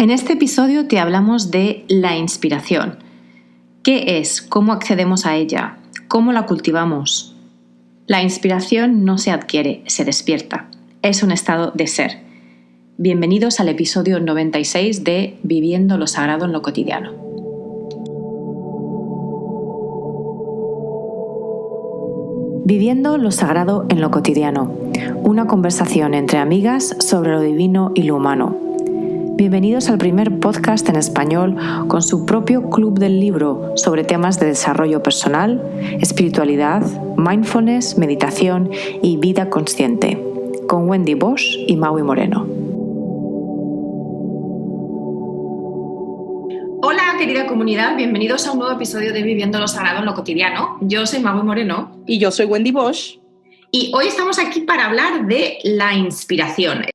En este episodio te hablamos de la inspiración. ¿Qué es? ¿Cómo accedemos a ella? ¿Cómo la cultivamos? La inspiración no se adquiere, se despierta. Es un estado de ser. Bienvenidos al episodio 96 de Viviendo lo Sagrado en lo Cotidiano. Viviendo lo Sagrado en lo Cotidiano. Una conversación entre amigas sobre lo divino y lo humano. Bienvenidos al primer podcast en español con su propio club del libro sobre temas de desarrollo personal, espiritualidad, mindfulness, meditación y vida consciente, con Wendy Bosch y Maui Moreno. Hola querida comunidad, bienvenidos a un nuevo episodio de Viviendo lo Sagrado en lo Cotidiano. Yo soy Maui Moreno. Y yo soy Wendy Bosch. Y hoy estamos aquí para hablar de la inspiración.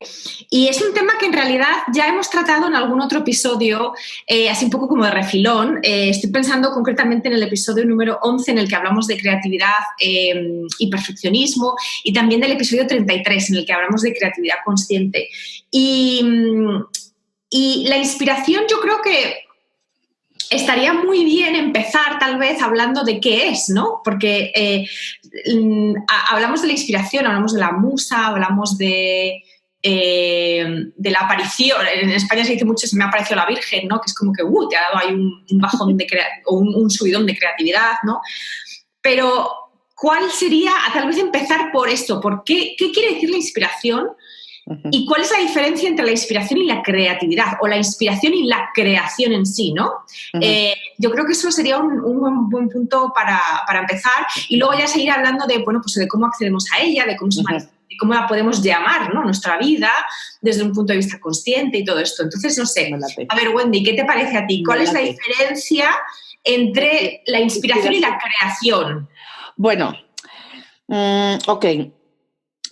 Y es un tema que en realidad ya hemos tratado en algún otro episodio, así un poco como de refilón. Estoy pensando concretamente en el episodio número 11 en el que hablamos de creatividad y perfeccionismo, y también del episodio 33 en el que hablamos de creatividad consciente. Y la inspiración, yo creo que estaría muy bien empezar tal vez hablando de qué es, ¿no? Porque hablamos de la inspiración, hablamos de la musa, hablamos de la aparición. En España se dice mucho, se me ha aparecido la Virgen, ¿no? Que es como que te ha dado ahí un bajón o un subidón de creatividad, ¿no? Pero ¿cuál sería, tal vez empezar por esto? ¿Por qué quiere decir la inspiración? ¿Y cuál es la diferencia entre la inspiración y la creatividad? O la inspiración y la creación en sí, ¿no? Yo creo que eso sería un buen punto para empezar. Y luego ya seguir hablando de, pues de cómo accedemos a ella, de cómo la podemos llamar, ¿no? Nuestra vida, desde un punto de vista consciente y todo esto. Entonces, no sé. A ver, Wendy, ¿qué te parece a ti? ¿Cuál es la diferencia entre la inspiración y la creación? Bueno, ok.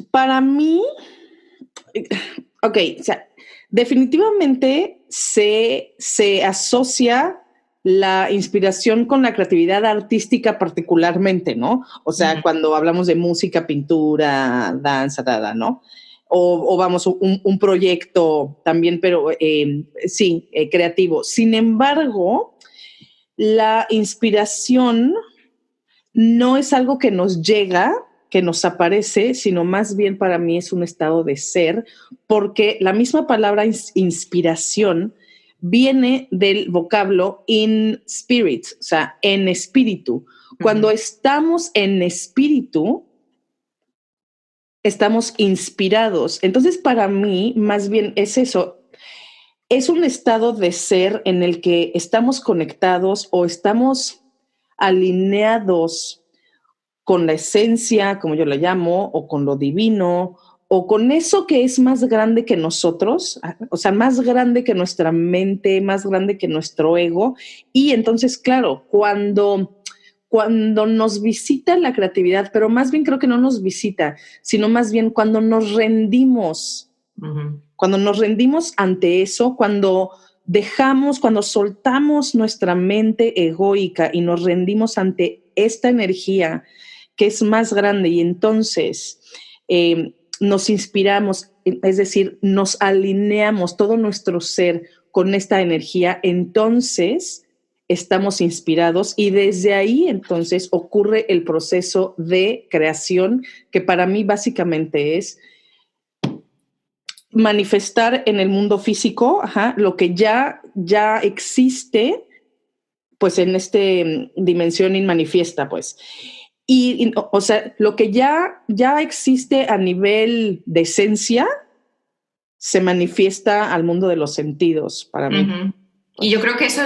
Para mí... Ok, o sea, definitivamente se asocia la inspiración con la creatividad artística particularmente, ¿no? O sea, cuando hablamos de música, pintura, danza, ¿no? O vamos, un proyecto también, pero sí, creativo. Sin embargo, la inspiración no es algo que nos llega, que nos aparece, sino más bien para mí es un estado de ser, porque la misma palabra inspiración viene del vocablo in spirit, o sea, en espíritu. Cuando estamos en espíritu, estamos inspirados. Entonces, para mí, más bien es eso. Es un estado de ser en el que estamos conectados o estamos alineados con la esencia, como yo la llamo, o con lo divino, o con eso que es más grande que nosotros, o sea, más grande que nuestra mente, más grande que nuestro ego. Y entonces, claro, cuando nos visita la creatividad, pero más bien creo que no nos visita, sino más bien cuando nos rendimos, cuando nos rendimos ante eso, cuando soltamos nuestra mente egoica y nos rendimos ante esta energía que es más grande, y entonces nos inspiramos, es decir, nos alineamos todo nuestro ser con esta energía, entonces estamos inspirados y desde ahí entonces ocurre el proceso de creación, que para mí básicamente es manifestar en el mundo físico lo que ya existe, pues en esta dimensión inmanifiesta, pues. Y, o sea, lo que ya existe a nivel de esencia se manifiesta al mundo de los sentidos para mí. Y yo creo que eso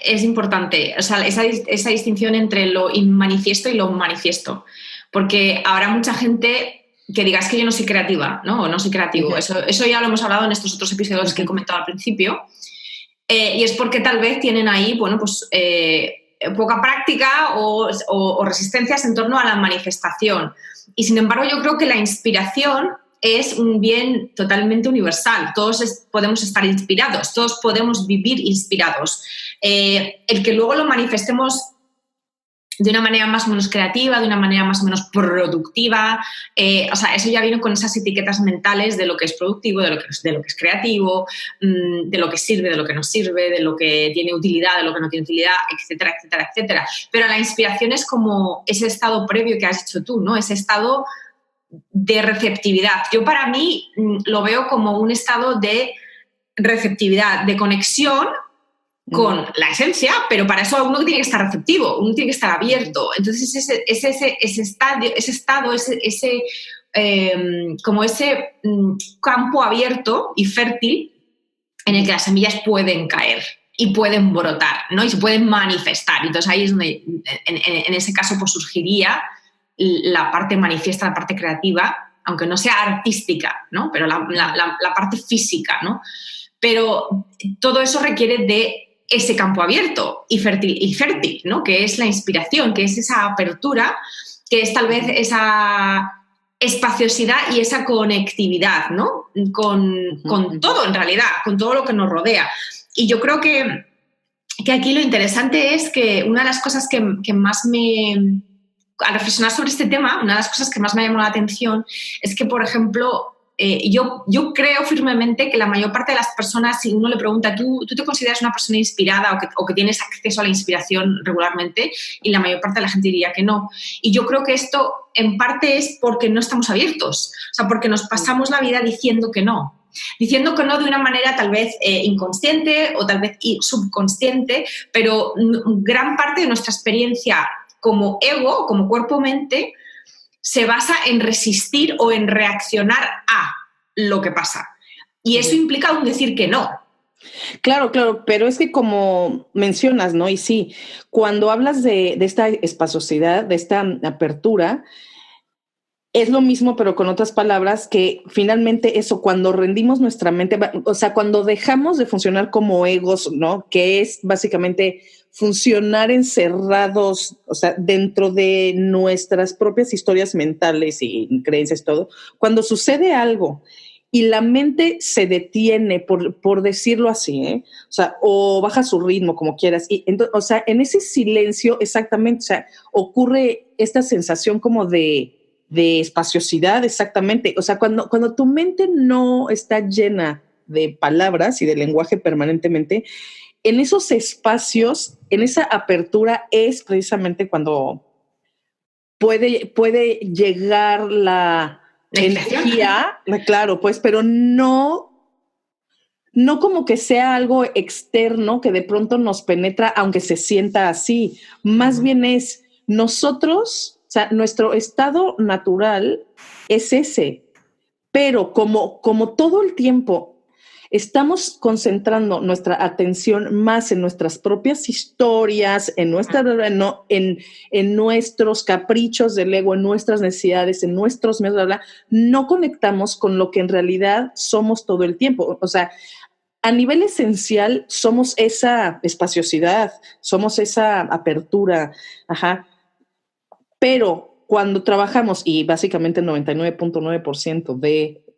es importante, o sea, esa distinción entre lo inmanifiesto y lo manifiesto. Porque habrá mucha gente que diga, es que yo no soy creativa, ¿no? O no soy creativo. Eso ya lo hemos hablado en estos otros episodios que he comentado al principio. Y es porque tal vez tienen ahí, poca práctica o resistencias en torno a la manifestación. Y sin embargo, yo creo que la inspiración es un bien totalmente universal. Todos podemos estar inspirados, todos podemos vivir inspirados. El que luego lo manifestemos de una manera más o menos creativa, de una manera más o menos productiva. O sea, eso ya viene con esas etiquetas mentales de lo que es productivo, de lo que es creativo, de lo que sirve, de lo que no sirve, de lo que tiene utilidad, de lo que no tiene utilidad, etcétera, etcétera, etcétera. Pero la inspiración es como ese estado previo que has dicho tú, ¿no? Ese estado de receptividad. Yo para mí lo veo como un estado de receptividad, de conexión con la esencia, pero para eso uno tiene que estar receptivo, uno tiene que estar abierto. Entonces ese campo abierto y fértil en el que las semillas pueden caer y pueden brotar, ¿no? Y se pueden manifestar. Entonces ahí es donde, en ese caso, pues surgiría la parte manifiesta, la parte creativa, aunque no sea artística, ¿no? Pero la parte física, ¿no? Pero todo eso requiere de ese campo abierto y fértil, ¿no? Que es la inspiración, que es esa apertura, que es tal vez esa espaciosidad y esa conectividad, ¿no? Con todo, en realidad, con todo lo que nos rodea. Y yo creo que aquí lo interesante es que una de las cosas que más al reflexionar sobre este tema, una de las cosas que más me ha llamado la atención es que, por ejemplo, yo creo firmemente que la mayor parte de las personas, si uno le pregunta, ¿tú te consideras una persona inspirada o que tienes acceso a la inspiración regularmente? Y la mayor parte de la gente diría que no. Y yo creo que esto en parte es porque no estamos abiertos, o sea, porque nos pasamos la vida diciendo que no de una manera tal vez inconsciente o tal vez subconsciente, pero gran parte de nuestra experiencia como ego, como cuerpo-mente, se basa en resistir o en reaccionar a lo que pasa. Y eso implica un decir que no. Claro, pero es que como mencionas, ¿no? Y sí, cuando hablas de esta espaciosidad, de esta apertura, es lo mismo, pero con otras palabras, que finalmente eso, cuando rendimos nuestra mente, o sea, cuando dejamos de funcionar como egos, ¿no? Que es básicamente funcionar encerrados, o sea, dentro de nuestras propias historias mentales y creencias, todo. Cuando sucede algo y la mente se detiene, por decirlo así, o sea, o baja su ritmo, como quieras, y entonces, o sea, en ese silencio, exactamente, o sea, ocurre esta sensación como de espaciosidad, exactamente. O sea, cuando tu mente no está llena de palabras y de lenguaje permanentemente, en esos espacios, en esa apertura es precisamente cuando puede llegar la energía, claro, pues, pero no como que sea algo externo que de pronto nos penetra, aunque se sienta así. Más bien es nosotros, o sea, nuestro estado natural es ese, pero como todo el tiempo estamos concentrando nuestra atención más en nuestras propias historias, en nuestros caprichos del ego, en nuestras necesidades, en nuestros miedos, no conectamos con lo que en realidad somos todo el tiempo. O sea, a nivel esencial somos esa espaciosidad, somos esa apertura, pero cuando trabajamos, y básicamente el 99.9%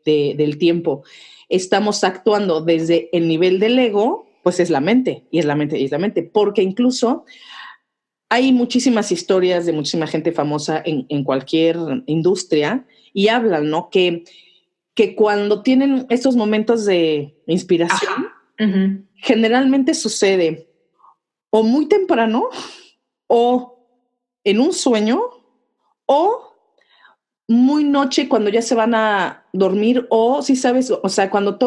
del tiempo estamos actuando desde el nivel del ego, pues es la mente, y es la mente, porque incluso hay muchísimas historias de muchísima gente famosa en cualquier industria y hablan, ¿no? Que cuando tienen estos momentos de inspiración, generalmente sucede o muy temprano, o en un sueño, o muy noche cuando ya se van a dormir, o si sabes, o sea, cuando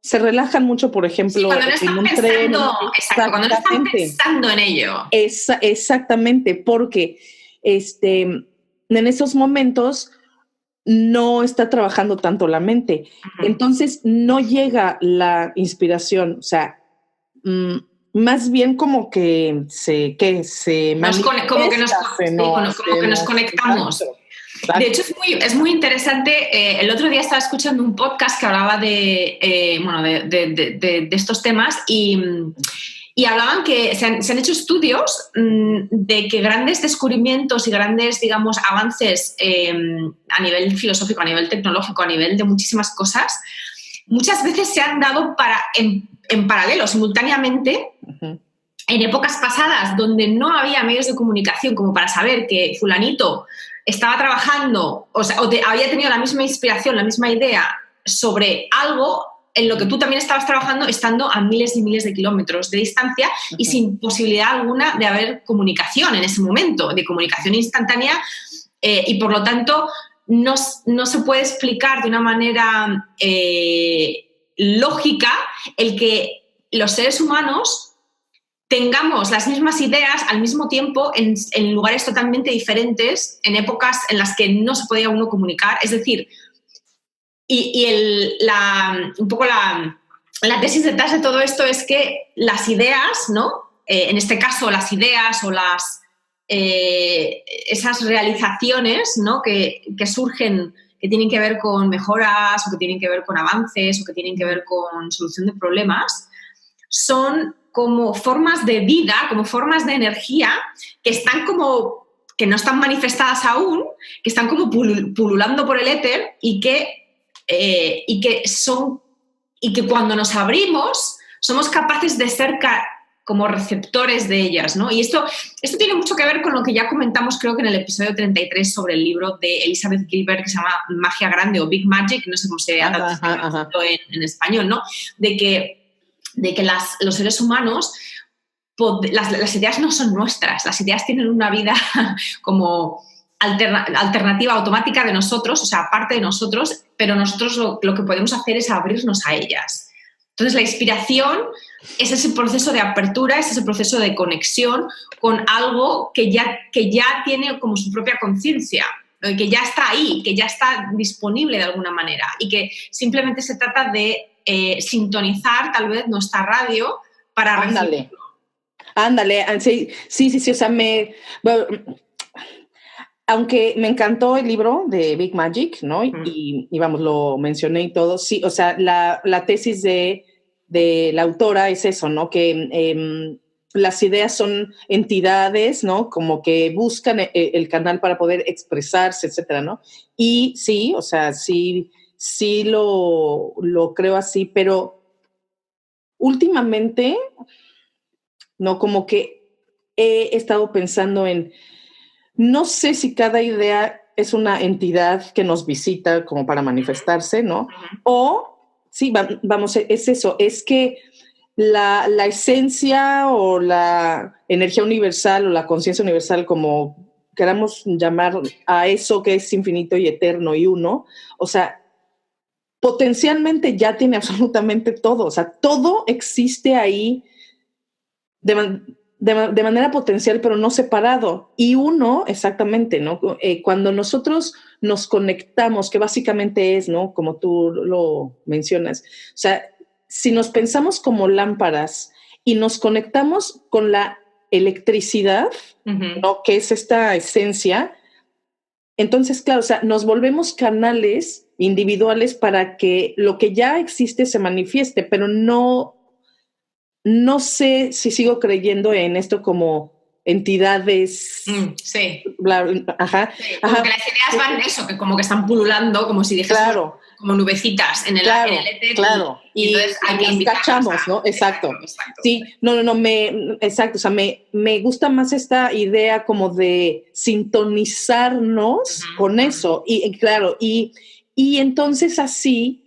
se relajan mucho, por ejemplo, cuando no están pensando, exacto, cuando no están pensando en ello. Exactamente, porque en esos momentos no está trabajando tanto la mente. Entonces no llega la inspiración, o sea, más bien como que como que nos conectamos. Exacto. De hecho, es muy interesante. El otro día estaba escuchando un podcast que hablaba de estos temas y hablaban que se han hecho estudios de que grandes descubrimientos y grandes, digamos, avances a nivel filosófico, a nivel tecnológico, a nivel de muchísimas cosas, muchas veces se han dado en paralelo, simultáneamente, en épocas pasadas donde no había medios de comunicación como para saber que fulanito estaba trabajando, o sea, había tenido la misma inspiración, la misma idea sobre algo en lo que tú también estabas trabajando estando a miles y miles de kilómetros de distancia y sin posibilidad alguna de haber comunicación en ese momento, de comunicación instantánea, y por lo tanto no se puede explicar de una manera lógica el que los seres humanos tengamos las mismas ideas al mismo tiempo en lugares totalmente diferentes, en épocas en las que no se podía uno comunicar. Es decir, un poco la tesis detrás de todo esto es que las ideas, ¿no? En este caso, las ideas o esas realizaciones, ¿no? que surgen, que tienen que ver con mejoras o que tienen que ver con avances o que tienen que ver con solución de problemas, son como formas de vida, como formas de energía que están como, que no están manifestadas aún, que están como pululando por el éter y que cuando nos abrimos somos capaces de ser como receptores de ellas, ¿no? Y esto tiene mucho que ver con lo que ya comentamos, creo que en el episodio 33 sobre el libro de Elizabeth Gilbert que se llama Magia Grande o Big Magic, no sé cómo se ha traducido en español, ¿no? De que los seres humanos, las ideas no son nuestras, las ideas tienen una vida como alternativa automática de nosotros, o sea, aparte de nosotros, pero nosotros lo que podemos hacer es abrirnos a ellas. Entonces, la inspiración es ese proceso de apertura, es ese proceso de conexión con algo que ya tiene como su propia conciencia, que ya está ahí, que ya está disponible de alguna manera y que simplemente se trata de sintonizar tal vez nuestra radio para recibirlo. Ándale, sí, o sea, aunque me encantó el libro de Big Magic, ¿no? Y vamos, lo mencioné y todo, sí, o sea, la tesis de la autora es eso, ¿no? Que las ideas son entidades, ¿no? Como que buscan el canal para poder expresarse, etcétera, ¿no? Y sí, o sea, sí lo creo así, pero últimamente, no, como que he estado pensando no sé si cada idea es una entidad que nos visita como para manifestarse, ¿no? O, sí, vamos, es eso, es que la esencia o la energía universal o la conciencia universal, como queramos llamar a eso que es infinito y eterno y uno, o sea, potencialmente ya tiene absolutamente todo, o sea, todo existe ahí de manera potencial, pero no separado. Y uno, exactamente, ¿no? Cuando nosotros nos conectamos, que básicamente es, ¿no? Como tú lo mencionas, o sea, si nos pensamos como lámparas y nos conectamos con la electricidad, ¿no? Que es esta esencia, entonces, claro, o sea, nos volvemos canales individuales para que lo que ya existe se manifieste, pero no sé si sigo creyendo en esto como entidades. Sí. Bla, ajá. Sí, como que las ideas van eso, que como que están pululando, como si dijésemos, claro, como nubecitas en el éter. Claro. Y entonces hay que las cachamos, ¿no? Exacto. Sí, no, exacto. O sea, me gusta más esta idea como de sintonizarnos con eso. Y claro, y entonces así,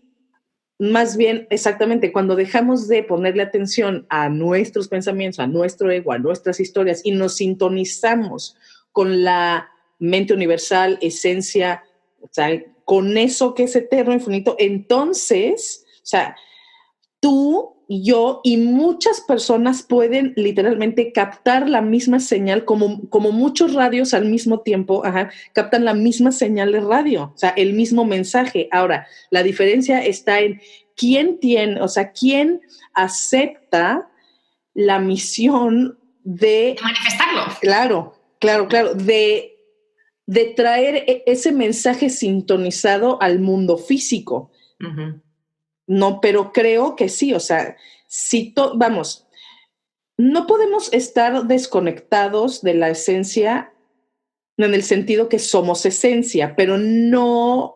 más bien, exactamente, cuando dejamos de ponerle atención a nuestros pensamientos, a nuestro ego, a nuestras historias y nos sintonizamos con la mente universal, esencia, o sea, con eso que es eterno, infinito, entonces, o sea, tú, yo y muchas personas pueden literalmente captar la misma señal, como muchos radios al mismo tiempo, captan la misma señal de radio, o sea, el mismo mensaje. Ahora, la diferencia está en quién acepta la misión de manifestarlo. Claro, de traer ese mensaje sintonizado al mundo físico. No, pero creo que sí, o sea, vamos, no podemos estar desconectados de la esencia en el sentido que somos esencia, pero no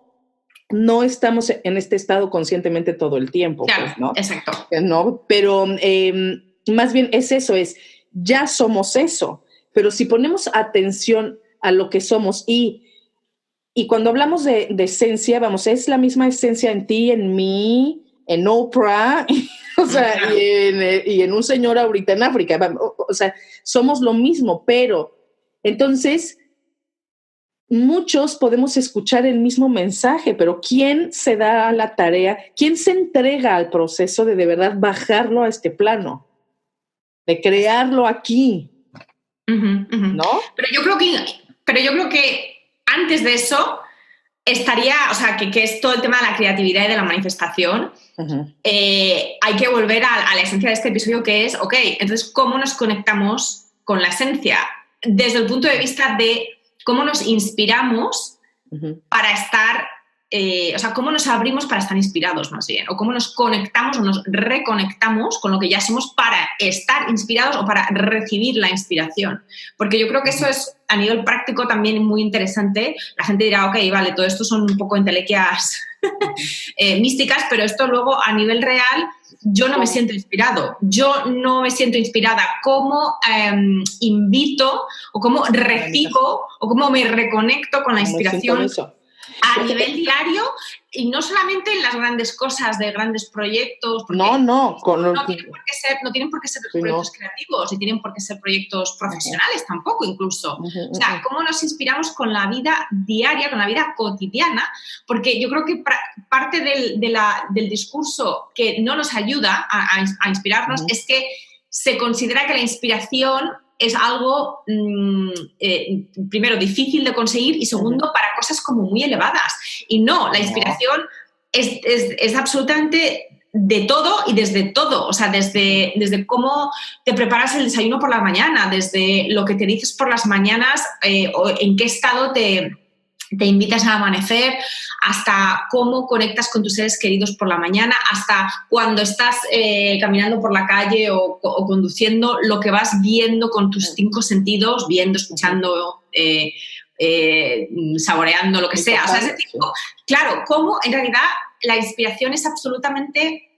estamos en este estado conscientemente todo el tiempo. Claro, pues, ¿no? Exacto. No, pero más bien es eso, es ya somos eso. Pero si ponemos atención a lo que somos y cuando hablamos de esencia, vamos, es la misma esencia en ti, en mí, en Oprah, o sea, y en un señor ahorita en África. O sea, somos lo mismo, pero entonces muchos podemos escuchar el mismo mensaje, pero ¿quién se da la tarea? ¿Quién se entrega al proceso de verdad bajarlo a este plano? De crearlo aquí, ¿no? Pero yo creo que antes de eso estaría, o sea, que es todo el tema de la creatividad y de la manifestación. Hay que volver a la esencia de este episodio, que es, ok, entonces, ¿cómo nos conectamos con la esencia? Desde el punto de vista de cómo nos inspiramos para estar, o sea, cómo nos abrimos para estar inspirados, más bien, o cómo nos conectamos o nos reconectamos con lo que ya somos para estar inspirados o para recibir la inspiración. Porque yo creo que eso es, a nivel práctico, también muy interesante. La gente dirá, ok, vale, todo esto son un poco entelequias místicas, pero esto luego, a nivel real, yo no me siento inspirado. Yo no me siento inspirada. ¿Cómo invito o cómo recibo o cómo me reconecto con la inspiración a nivel diario? Y no solamente en las grandes cosas de grandes proyectos. No tienen por qué ser proyectos creativos y tienen por qué ser proyectos profesionales tampoco, incluso. O sea, cómo nos inspiramos con la vida diaria, con la vida cotidiana, porque yo creo que parte del discurso que no nos ayuda a inspirarnos es que se considera que la inspiración es algo, primero, difícil de conseguir y segundo, para cosas como muy elevadas. Y no, la inspiración es absolutamente de todo y desde todo. O sea, desde cómo te preparas el desayuno por la mañana, desde lo que te dices por las mañanas, o en qué estado te invitas a amanecer, hasta cómo conectas con tus seres queridos por la mañana, hasta cuando estás caminando por la calle o conduciendo, lo que vas viendo con tus 5 sentidos, viendo, escuchando, saboreando, lo que sea. O sea, ese tipo, claro, cómo en realidad la inspiración es absolutamente...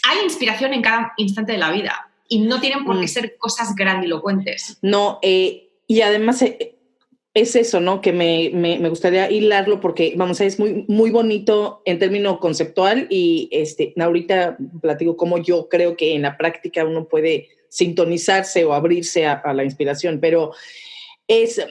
Hay inspiración en cada instante de la vida y no tienen por qué ser cosas grandilocuentes. No, y además... es eso, ¿no? Que me gustaría hilarlo porque, vamos a ver, es muy, muy bonito en término conceptual y ahorita platico cómo yo creo que en la práctica uno puede sintonizarse o abrirse a la inspiración, pero es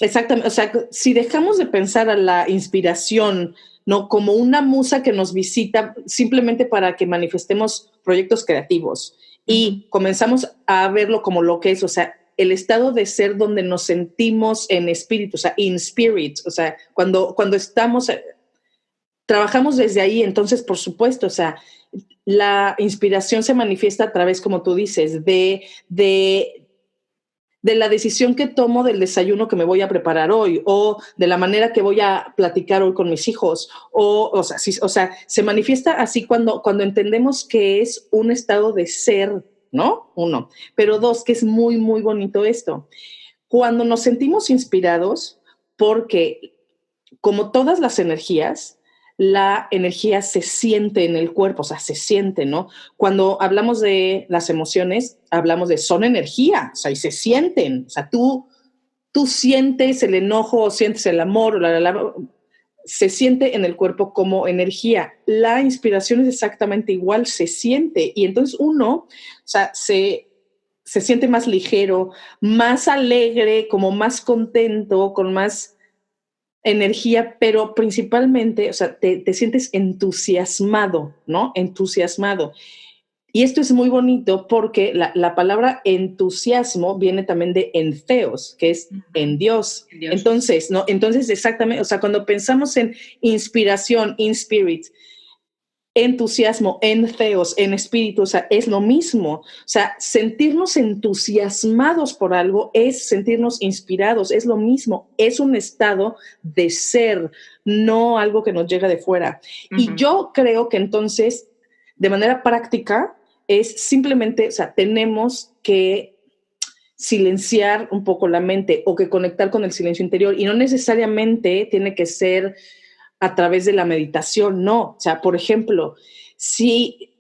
exactamente, o sea, si dejamos de pensar a la inspiración, ¿no? Como una musa que nos visita simplemente para que manifestemos proyectos creativos y comenzamos a verlo como lo que es, o sea, el estado de ser donde nos sentimos en espíritu, o sea, in spirit, o sea, cuando estamos, trabajamos desde ahí, entonces, por supuesto, o sea, la inspiración se manifiesta a través, como tú dices, de la decisión que tomo del desayuno que me voy a preparar hoy o de la manera que voy a platicar hoy con mis hijos. O sea, se manifiesta así cuando entendemos que es un estado de ser, ¿no? 1. Pero 2, que es muy, muy bonito esto. Cuando nos sentimos inspirados, porque como todas las energías, la energía se siente en el cuerpo, o sea, se siente, ¿no? Cuando hablamos de las emociones, hablamos de son energía, o sea, y se sienten, o sea, tú sientes el enojo, sientes el amor, se siente en el cuerpo como energía. La inspiración es exactamente igual, se siente, y entonces uno, o sea, se siente más ligero, más alegre, como más contento, con más energía, pero principalmente, o sea, te sientes entusiasmado, ¿no? Entusiasmado. Y esto es muy bonito porque la palabra entusiasmo viene también de entheos, que es en Dios. Entonces, ¿no? Entonces, exactamente, o sea, cuando pensamos en inspiración, in spirit, entusiasmo, entheos, en espíritu, o sea, es lo mismo. O sea, sentirnos entusiasmados por algo es sentirnos inspirados, es lo mismo, es un estado de ser, no algo que nos llega de fuera. Y yo creo que entonces, de manera práctica, es simplemente, o sea, tenemos que silenciar un poco la mente o que conectar con el silencio interior y no necesariamente tiene que ser a través de la meditación, no. O sea, por ejemplo, si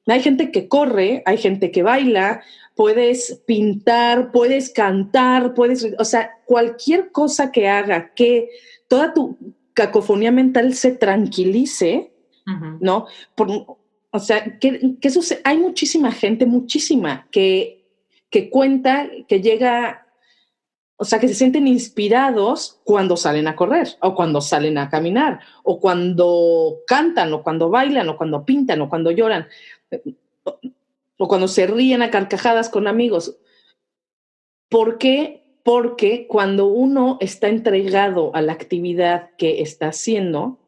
Hay gente que corre, hay gente que baila, puedes pintar, puedes cantar, o sea, cualquier cosa que haga que toda tu cacofonía mental se tranquilice, ¿no? O sea, ¿qué sucede? Hay muchísima gente, que cuenta, que llega, o sea, que se sienten inspirados cuando salen a correr, o cuando salen a caminar, o cuando cantan, o cuando bailan, o cuando pintan, o cuando lloran, o cuando se ríen a carcajadas con amigos. ¿Por qué? Porque cuando uno está entregado a la actividad que está haciendo,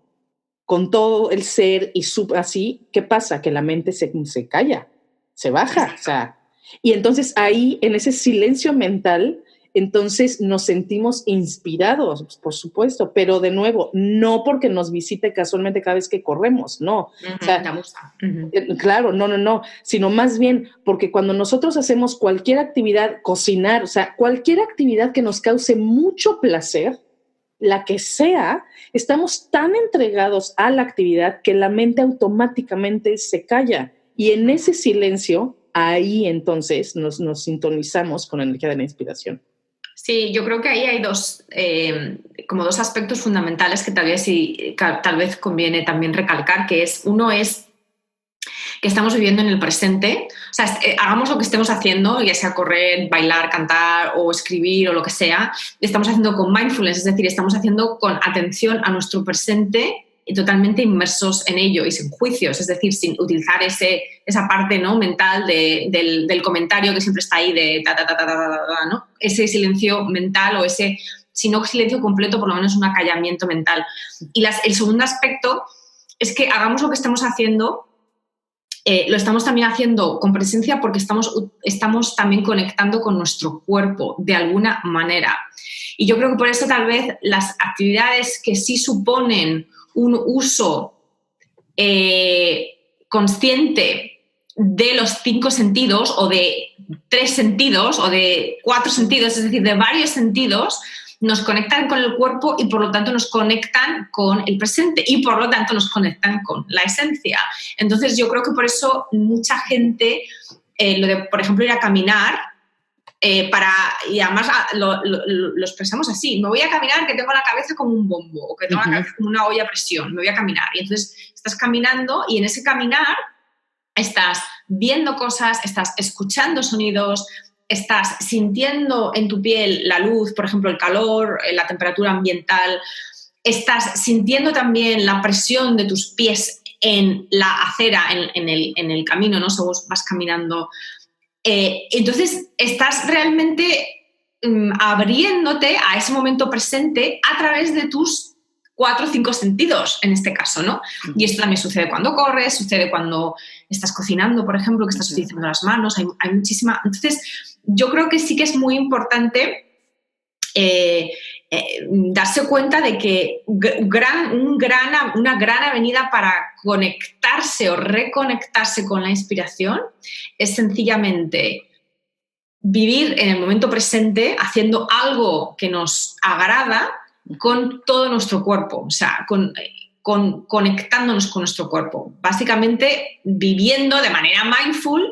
con todo el ser y así, ¿qué pasa? Que la mente se calla, se baja, o sea, y entonces ahí, en ese silencio mental, entonces nos sentimos inspirados, por supuesto, pero de nuevo, no porque nos visite casualmente cada vez que corremos, no. O sea, claro, no, sino más bien porque cuando nosotros hacemos cualquier actividad, cocinar, o sea, cualquier actividad que nos cause mucho placer, la que sea, estamos tan entregados a la actividad que la mente automáticamente se calla. Y en ese silencio, ahí entonces nos sintonizamos con la energía de la inspiración. Sí, yo creo que ahí hay como dos aspectos fundamentales que tal vez conviene también recalcar, que uno es que estamos viviendo en el presente. O sea, hagamos lo que estemos haciendo, ya sea correr, bailar, cantar o escribir o lo que sea, estamos haciendo con mindfulness, es decir, estamos haciendo con atención a nuestro presente y totalmente inmersos en ello y sin juicios, es decir, sin utilizar esa parte, ¿no?, mental del comentario que siempre está ahí de ¿no? Ese silencio mental o si no silencio completo, por lo menos un acallamiento mental. Y el segundo aspecto es que hagamos lo que estemos haciendo, lo estamos también haciendo con presencia porque estamos también conectando con nuestro cuerpo de alguna manera. Y yo creo que por eso tal vez las actividades que sí suponen un uso consciente de los 5 sentidos o de 3 sentidos o de 4 sentidos, es decir, de varios sentidos, nos conectan con el cuerpo y por lo tanto nos conectan con el presente y por lo tanto nos conectan con la esencia. Entonces yo creo que por eso mucha gente, lo de, por ejemplo, ir a caminar, y además lo expresamos así: me voy a caminar que tengo la cabeza como un bombo o que tengo la cabeza como una olla a presión, me voy a caminar. Y entonces estás caminando y en ese caminar estás viendo cosas, estás escuchando sonidos, estás sintiendo en tu piel la luz, por ejemplo, el calor, la temperatura ambiental, estás sintiendo también la presión de tus pies en la acera, en el camino, ¿no?, según vas caminando. Entonces estás realmente abriéndote a ese momento presente a través de tus 4 o 5 sentidos, en este caso, ¿no? Y esto también sucede cuando corres, sucede cuando estás cocinando, por ejemplo, que estás utilizando las manos, hay muchísima... Entonces, yo creo que sí que es muy importante darse cuenta de que una gran avenida para conectarse o reconectarse con la inspiración es sencillamente vivir en el momento presente haciendo algo que nos agrada con todo nuestro cuerpo, o sea, conectándonos con nuestro cuerpo. Básicamente viviendo de manera mindful,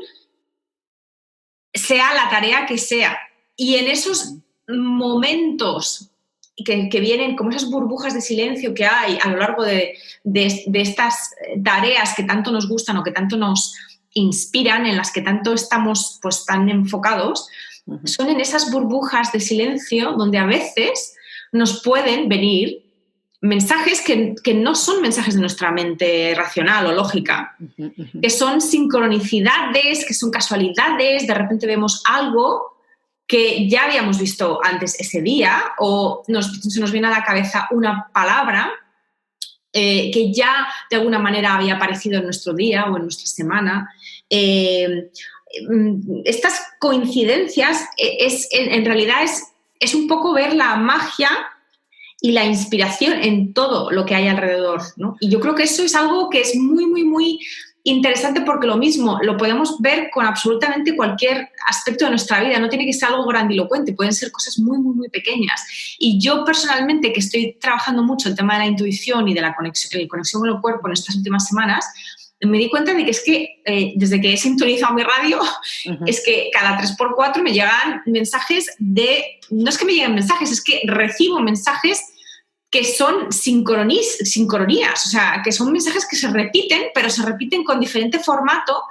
sea la tarea que sea. Y en esos momentos que vienen como esas burbujas de silencio que hay a lo largo de estas tareas que tanto nos gustan o que tanto nos inspiran, en las que tanto estamos pues tan enfocados, son en esas burbujas de silencio donde a veces nos pueden venir mensajes que no son mensajes de nuestra mente racional o lógica, que son sincronicidades, que son casualidades. De repente vemos algo que ya habíamos visto antes ese día o se nos viene a la cabeza una palabra que ya de alguna manera había aparecido en nuestro día o en nuestra semana. Estas coincidencias en realidad es un poco ver la magia y la inspiración en todo lo que hay alrededor, ¿no? Y yo creo que eso es algo que es muy, muy, muy interesante, porque lo mismo lo podemos ver con absolutamente cualquier aspecto de nuestra vida. No tiene que ser algo grandilocuente, pueden ser cosas muy, muy, muy pequeñas. Y yo personalmente, que estoy trabajando mucho el tema de la intuición y de la conexión con el cuerpo en estas últimas semanas, me di cuenta de que es que desde que he sintonizado mi radio, es que cada 3x4 me llegan mensajes no es que me lleguen mensajes, es que recibo mensajes que son sincronías, o sea, que son mensajes que se repiten, pero se repiten con diferente formato,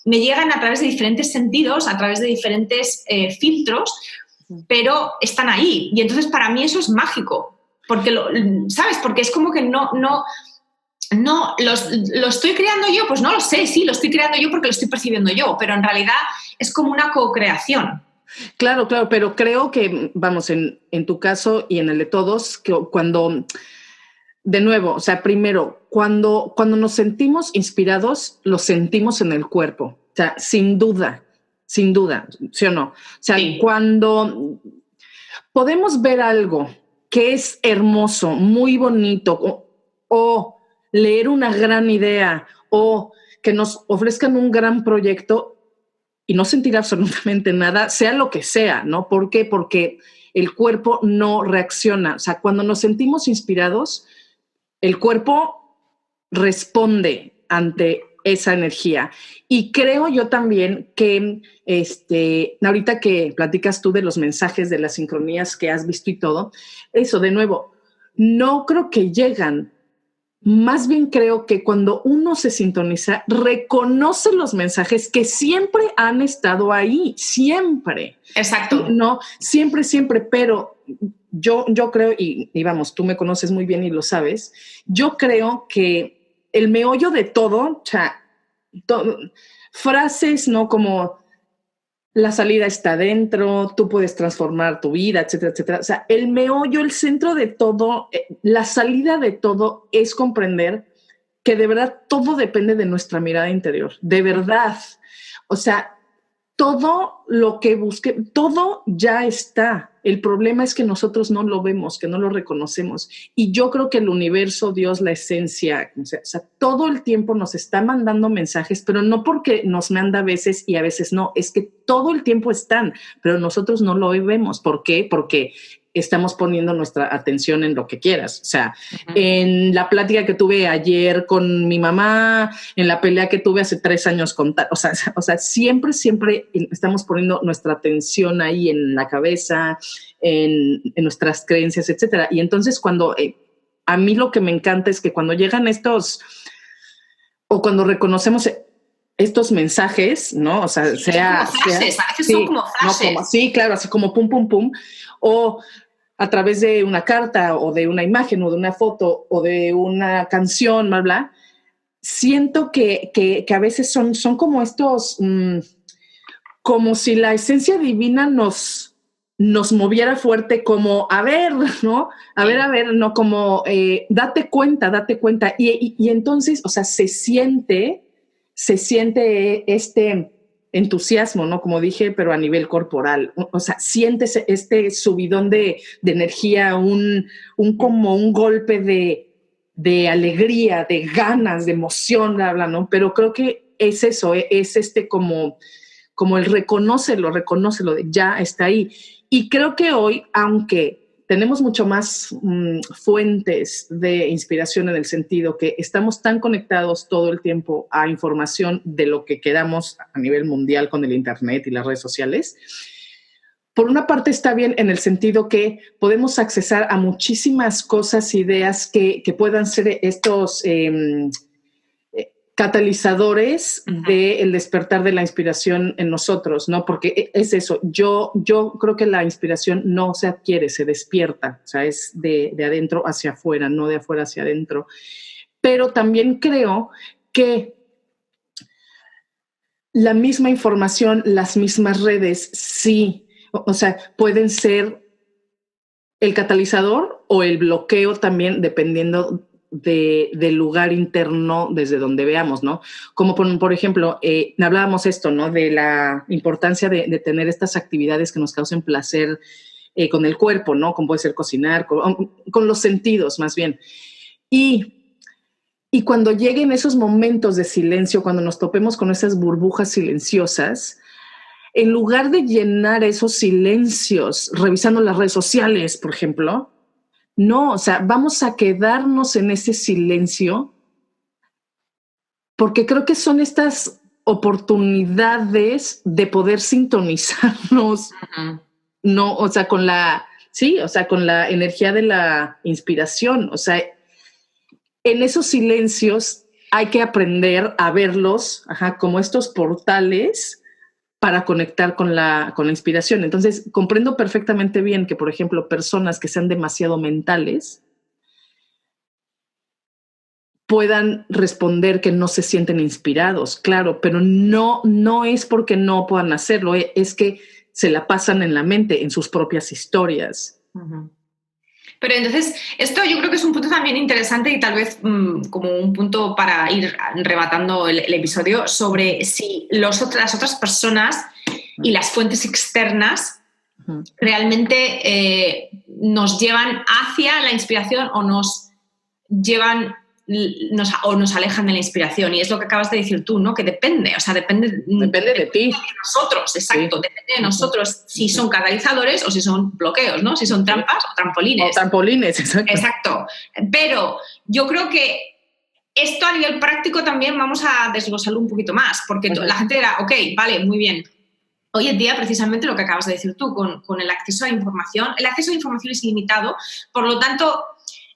me llegan a través de diferentes sentidos, a través de diferentes filtros, pero están ahí. Y entonces para mí eso es mágico, porque, ¿sabes? Porque es como que no, lo estoy creando yo, pues no lo sé, sí, lo estoy creando yo porque lo estoy percibiendo yo, pero en realidad es como una co-creación. Claro, pero creo que, vamos, en tu caso y en el de todos, que cuando, de nuevo, o sea, primero, cuando nos sentimos inspirados, lo sentimos en el cuerpo, o sea, sin duda, ¿sí o no? O sea, sí. Cuando podemos ver algo que es hermoso, muy bonito, o leer una gran idea, o que nos ofrezcan un gran proyecto, y no sentir absolutamente nada, sea lo que sea, ¿no? ¿Por qué? Porque el cuerpo no reacciona. O sea, cuando nos sentimos inspirados, el cuerpo responde ante esa energía. Y creo yo también que ahorita que platicas tú de los mensajes, de las sincronías que has visto y todo, eso, de nuevo, no creo que llegan. Más bien creo que cuando uno se sintoniza, reconoce los mensajes que siempre han estado ahí, siempre. Exacto. No, siempre, pero yo creo, y vamos, tú me conoces muy bien y lo sabes, yo creo que el meollo de todo, o sea, frases, ¿no? Como la salida está dentro, tú puedes transformar tu vida, etcétera, etcétera. O sea, el meollo, el centro de todo, la salida de todo es comprender que de verdad todo depende de nuestra mirada interior, de verdad. O sea, todo lo que busque, todo ya está. El problema es que nosotros no lo vemos, que no lo reconocemos. Y yo creo que el universo, Dios, la esencia, o sea, todo el tiempo nos está mandando mensajes, pero no porque nos manda a veces y a veces no, es que todo el tiempo están, pero nosotros no lo vemos. ¿Por qué? Porque estamos poniendo nuestra atención en lo que quieras. O sea, en la plática que tuve ayer con mi mamá, en la pelea que tuve hace 3 años con tal, o sea, siempre estamos poniendo nuestra atención ahí en la cabeza, en nuestras creencias, etcétera. Y entonces cuando a mí lo que me encanta es que cuando llegan estos, o cuando reconocemos estos mensajes, ¿no? O sea, sí, sea... Como frases, a veces sí, son como frases. No, sí, claro, así como pum, pum, pum. O a través de una carta o de una imagen o de una foto o de una canción, bla, bla. Siento que a veces son como estos, como si la esencia divina nos moviera fuerte, como, a ver, ¿no? A ver, no, como, date cuenta. Y entonces, o sea, se siente este entusiasmo, ¿no? Como dije, pero a nivel corporal. O sea, sientes este subidón de energía, como un golpe de alegría, de ganas, de emoción, bla, bla, ¿no? Pero creo que es eso, es como el reconócelo, ya está ahí. Y creo que hoy, aunque tenemos mucho más fuentes de inspiración en el sentido que estamos tan conectados todo el tiempo a información de lo que queramos a nivel mundial con el internet y las redes sociales, por una parte está bien en el sentido que podemos accesar a muchísimas cosas, ideas que puedan ser estos catalizadores del despertar de la inspiración en nosotros, ¿no? Porque es eso, yo creo que la inspiración no se adquiere, se despierta, o sea, es de adentro hacia afuera, no de afuera hacia adentro. Pero también creo que la misma información, las mismas redes, sí, o sea, pueden ser el catalizador o el bloqueo también, dependiendo del lugar interno desde donde veamos, ¿no? Como por ejemplo, hablábamos esto, ¿no? De la importancia de tener estas actividades que nos causen placer con el cuerpo, ¿no? Como puede ser cocinar, con los sentidos más bien. Y cuando lleguen esos momentos de silencio, cuando nos topemos con esas burbujas silenciosas, en lugar de llenar esos silencios revisando las redes sociales, por ejemplo, no, o sea, vamos a quedarnos en ese silencio porque creo que son estas oportunidades de poder sintonizarnos, no, o sea, con la energía de la inspiración. O sea, en esos silencios hay que aprender a verlos, como estos portales para conectar con la inspiración. Entonces, comprendo perfectamente bien que, por ejemplo, personas que sean demasiado mentales puedan responder que no se sienten inspirados, claro, pero no es porque no puedan hacerlo, es que se la pasan en la mente, en sus propias historias. Uh-huh. Pero entonces, esto yo creo que es un punto también interesante y tal vez como un punto para ir rematando el episodio sobre si las otras personas y las fuentes externas realmente nos llevan hacia la inspiración o nos llevan o nos alejan de la inspiración. Y es lo que acabas de decir tú, ¿no? Que depende, o sea, depende de ti. De nosotros, exacto, sí. Depende de nosotros si son catalizadores o si son bloqueos, ¿no? Si son trampas o trampolines. O trampolines, exacto. Exacto. Pero yo creo que esto a nivel práctico también vamos a desglosarlo un poquito más, porque la gente dirá, ok, vale, muy bien. Hoy en día, precisamente lo que acabas de decir tú, con el acceso a la información, el acceso a la información es ilimitado, por lo tanto,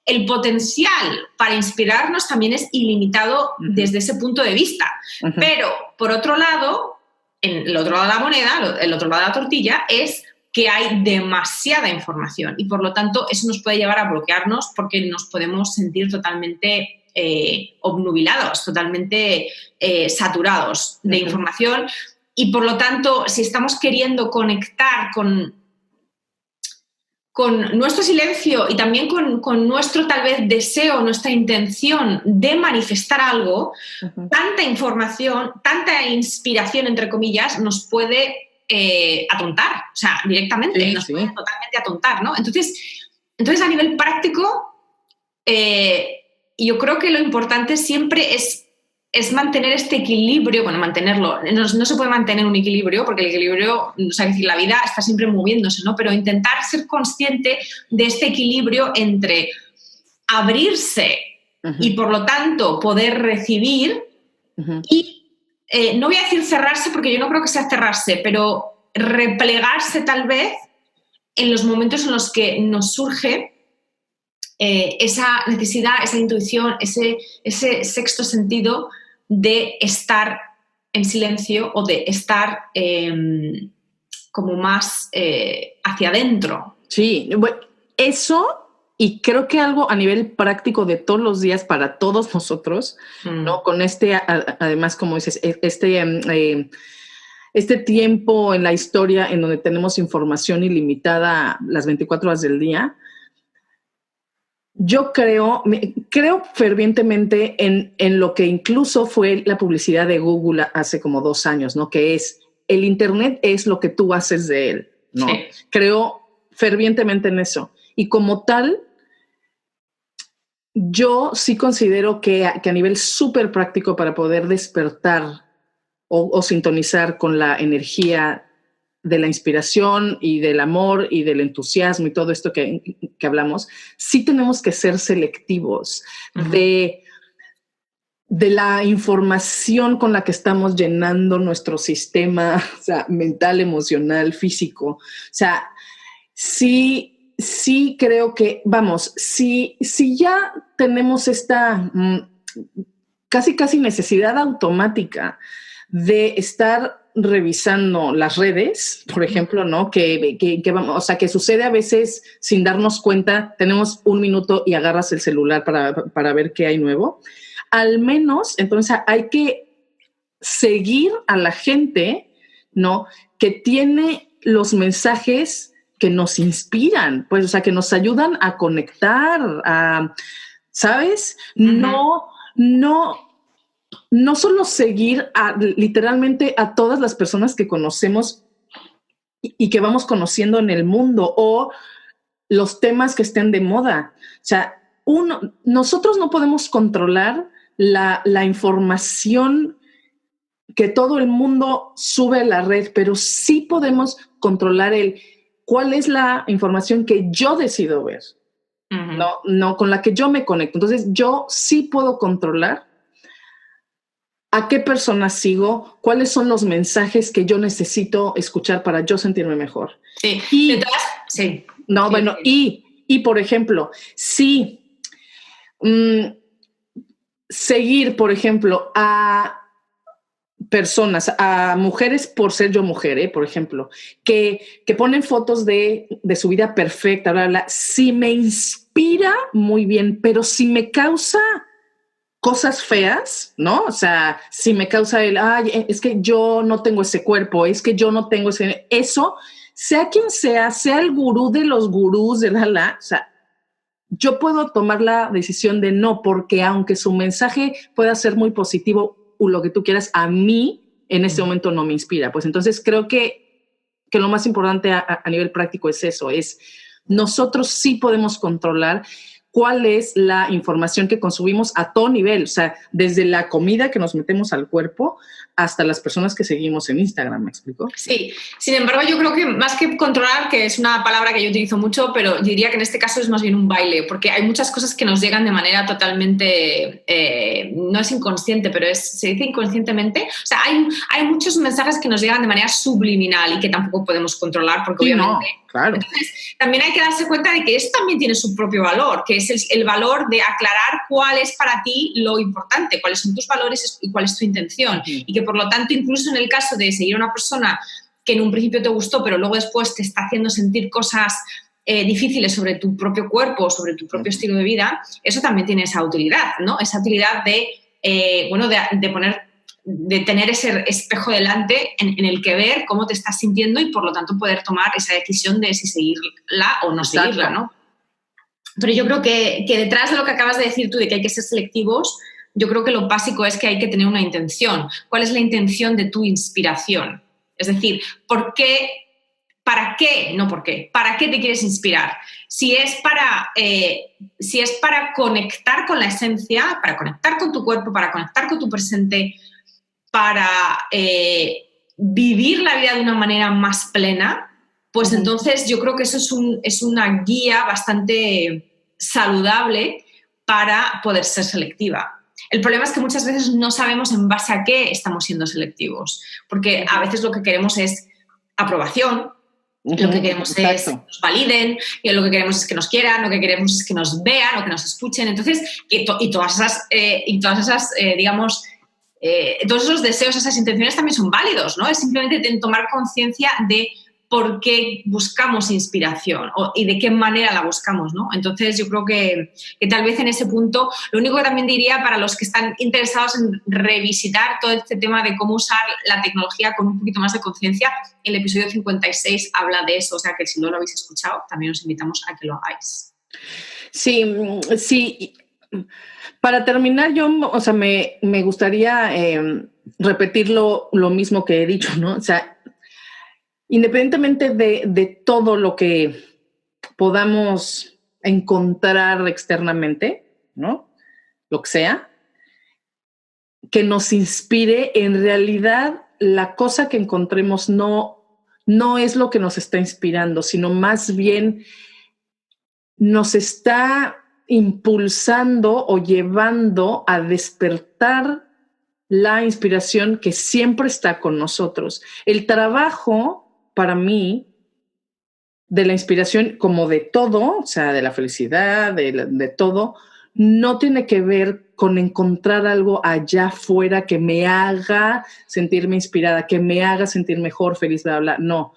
el potencial para inspirarnos también es ilimitado desde ese punto de vista. Pero, por otro lado, en el otro lado de la moneda, el otro lado de la tortilla, es que hay demasiada información y, por lo tanto, eso nos puede llevar a bloquearnos porque nos podemos sentir totalmente obnubilados, totalmente saturados de información y, por lo tanto, si estamos queriendo conectar con nuestro silencio y también con nuestro tal vez deseo, nuestra intención de manifestar algo, tanta información, tanta inspiración, entre comillas, nos puede atontar, o sea, directamente, nos puede totalmente atontar, ¿no? Entonces a nivel práctico, yo creo que lo importante siempre es mantener este equilibrio, bueno, mantenerlo, no se puede mantener un equilibrio porque el equilibrio, o sea, es decir, la vida está siempre moviéndose, ¿no? Pero intentar ser consciente de este equilibrio entre abrirse y, por lo tanto, poder recibir y, no voy a decir cerrarse porque yo no creo que sea cerrarse, pero replegarse tal vez en los momentos en los que nos surge esa necesidad, esa intuición, ese sexto sentido de estar en silencio o de estar como más hacia adentro. Sí, bueno, eso, y creo que algo a nivel práctico de todos los días para todos nosotros, ¿no? Con además, como dices, este tiempo en la historia en donde tenemos información ilimitada las 24 horas del día. Yo creo fervientemente en lo que incluso fue la publicidad de Google hace como 2 años, ¿no? Que es, el Internet es lo que tú haces de él, ¿no? Sí. Creo fervientemente en eso. Y como tal, yo sí considero que a nivel súper práctico para poder despertar o sintonizar con la energía de la inspiración y del amor y del entusiasmo y todo esto que hablamos, sí tenemos que ser selectivos de la información con la que estamos llenando nuestro sistema, o sea, mental, emocional, físico. O sea, sí creo que, vamos, si ya tenemos esta casi necesidad automática de estar revisando las redes, por ejemplo, ¿no? Que vamos, o sea, que sucede a veces sin darnos cuenta, tenemos 1 minuto y agarras el celular para ver qué hay nuevo. Al menos, entonces, hay que seguir a la gente, ¿no? Que tiene los mensajes que nos inspiran, pues, o sea, que nos ayudan a conectar, ¿sabes? No solo seguir literalmente a todas las personas que conocemos y que vamos conociendo en el mundo o los temas que estén de moda. O sea, nosotros no podemos controlar la información que todo el mundo sube a la red, pero sí podemos controlar cuál es la información que yo decido ver, no con la que yo me conecto. Entonces, yo sí puedo controlar ¿A qué personas sigo? ¿Cuáles son los mensajes que yo necesito escuchar para yo sentirme mejor? Sí, Y, sí. No, Sí, bueno, sí. y por ejemplo, si seguir, por ejemplo, a personas, a mujeres por ser yo mujer, por ejemplo, que ponen fotos de su vida perfecta, bla, bla, si me inspira, muy bien, pero si me causa cosas feas, ¿no? O sea, si me causa ay, es que yo no tengo ese cuerpo, es que yo no tengo eso, sea quien sea el gurú de los gurús, o sea, yo puedo tomar la decisión de no, porque aunque su mensaje pueda ser muy positivo o lo que tú quieras, a mí en este momento no me inspira. Pues entonces creo que lo más importante a nivel práctico es eso, es nosotros sí podemos controlar cuál es la información que consumimos a todo nivel, o sea, desde la comida que nos metemos al cuerpo hasta las personas que seguimos en Instagram, ¿me explico? Sí, sin embargo, yo creo que más que controlar, que es una palabra que yo utilizo mucho, pero yo diría que en este caso es más bien un baile, porque hay muchas cosas que nos llegan de manera totalmente, no es inconsciente, pero se dice inconscientemente. O sea, hay muchos mensajes que nos llegan de manera subliminal y que tampoco podemos controlar, porque Sí, obviamente... no, claro. Entonces, también hay que darse cuenta de que esto también tiene su propio valor, que es el valor de aclarar cuál es para ti lo importante, cuáles son tus valores y cuál es tu intención. Y que, por lo tanto, incluso en el caso de seguir a una persona que en un principio te gustó, pero luego después te está haciendo sentir cosas difíciles sobre tu propio cuerpo, sobre tu propio estilo de vida, eso también tiene esa utilidad, ¿no? Esa utilidad de tener ese espejo delante en el que ver cómo te estás sintiendo y, por lo tanto, poder tomar esa decisión de si seguirla o no seguirla, ¿no? Pero yo creo que detrás de lo que acabas de decir tú, de que hay que ser selectivos, yo creo que lo básico es que hay que tener una intención. ¿Cuál es la intención de tu inspiración? Es decir, ¿por qué? ¿Para qué? No por qué. ¿Para qué te quieres inspirar? Si es para conectar con la esencia, para conectar con tu cuerpo, para conectar con tu presente, para vivir la vida de una manera más plena, pues entonces yo creo que eso es una guía bastante saludable para poder ser selectiva. El problema es que muchas veces no sabemos en base a qué estamos siendo selectivos, porque a veces lo que queremos es aprobación, lo que queremos es que nos validen, y lo que queremos es que nos quieran, lo que queremos es que nos vean o que nos escuchen. Entonces, todas esas digamos, todos esos deseos, esas intenciones también son válidos, ¿no? Es simplemente tomar conciencia de por qué buscamos inspiración y de qué manera la buscamos, ¿no? Entonces yo creo que tal vez en ese punto, lo único que también diría para los que están interesados en revisitar todo este tema de cómo usar la tecnología con un poquito más de conciencia, el episodio 56 habla de eso, o sea que si no lo habéis escuchado, también os invitamos a que lo hagáis. Sí, sí. Para terminar, o sea, me gustaría repetir lo mismo que he dicho, ¿no? O sea, independientemente de todo lo que podamos encontrar externamente, ¿no? Lo que sea, que nos inspire, en realidad la cosa que encontremos no es lo que nos está inspirando, sino más bien nos está impulsando o llevando a despertar la inspiración que siempre está con nosotros. El trabajo, para mí, de la inspiración, como de todo, o sea, de la felicidad, de todo, no tiene que ver con encontrar algo allá afuera que me haga sentirme inspirada, que me haga sentir mejor, feliz, bla, bla. No.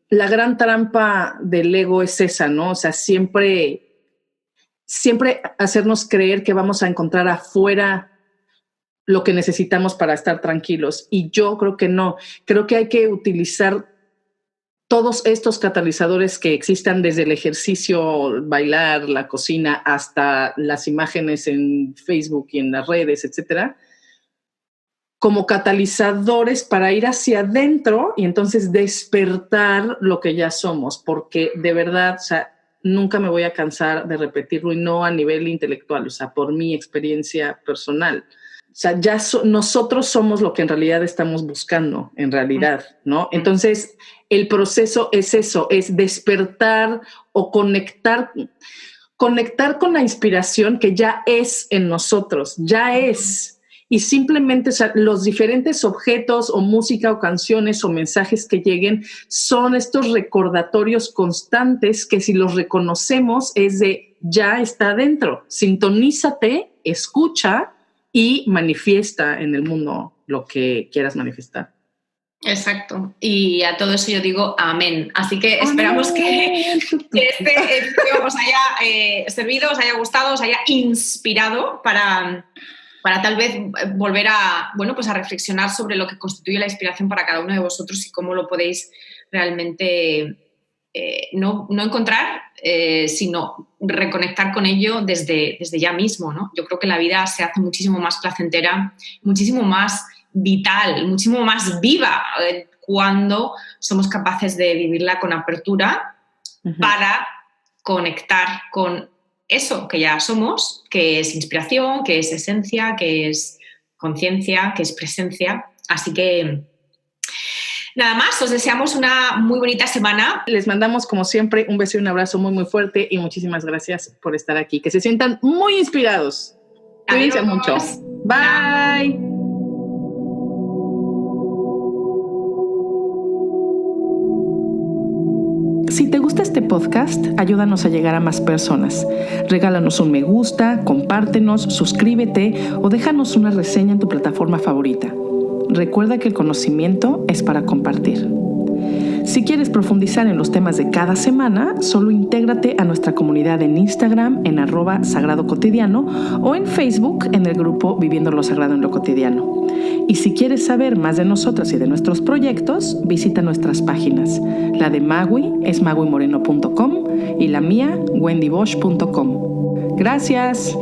La gran trampa del ego es esa, ¿no? O sea, siempre hacernos creer que vamos a encontrar afuera lo que necesitamos para estar tranquilos. Y yo creo que no. Creo que hay que utilizar todos estos catalizadores que existan, desde el ejercicio, bailar, la cocina, hasta las imágenes en Facebook y en las redes, etcétera, como catalizadores para ir hacia adentro y entonces despertar lo que ya somos, porque de verdad, o sea, nunca me voy a cansar de repetirlo, y no a nivel intelectual, o sea, por mi experiencia personal. O sea, nosotros somos lo que en realidad estamos buscando, en realidad, ¿no? Entonces, el proceso es eso, es despertar o conectar con la inspiración que ya es en nosotros, ya es. y simplemente, o sea, los diferentes objetos o música o canciones o mensajes que lleguen son estos recordatorios constantes que si los reconocemos es de ya está dentro. Sintonízate, escucha y manifiesta en el mundo lo que quieras manifestar. Exacto. Y a todo eso yo digo amén. Así que esperamos que este episodio os haya servido, os haya gustado, os haya inspirado para tal vez volver a, bueno, pues a reflexionar sobre lo que constituye la inspiración para cada uno de vosotros y cómo lo podéis realmente no encontrar, sino reconectar con ello desde ya mismo, ¿no? Yo creo que la vida se hace muchísimo más placentera, muchísimo más vital, muchísimo más viva cuando somos capaces de vivirla con apertura para conectar con eso que ya somos, que es inspiración, que es esencia, que es conciencia, que es presencia. Así que nada más, os deseamos una muy bonita semana. Les mandamos, como siempre, un beso y un abrazo muy, muy fuerte y muchísimas gracias por estar aquí. Que se sientan muy inspirados. Cuídense mucho. Bye. Si te gusta este podcast, ayúdanos a llegar a más personas. Regálanos un me gusta, compártenos, suscríbete o déjanos una reseña en tu plataforma favorita. Recuerda que el conocimiento es para compartir. Si quieres profundizar en los temas de cada semana, solo intégrate a nuestra comunidad en Instagram en @sagradocotidiano o en Facebook en el grupo Viviendo lo Sagrado en lo Cotidiano. Y si quieres saber más de nosotras y de nuestros proyectos, visita nuestras páginas. La de Magui es maguimoreno.com y la mía wendybosch.com. Gracias.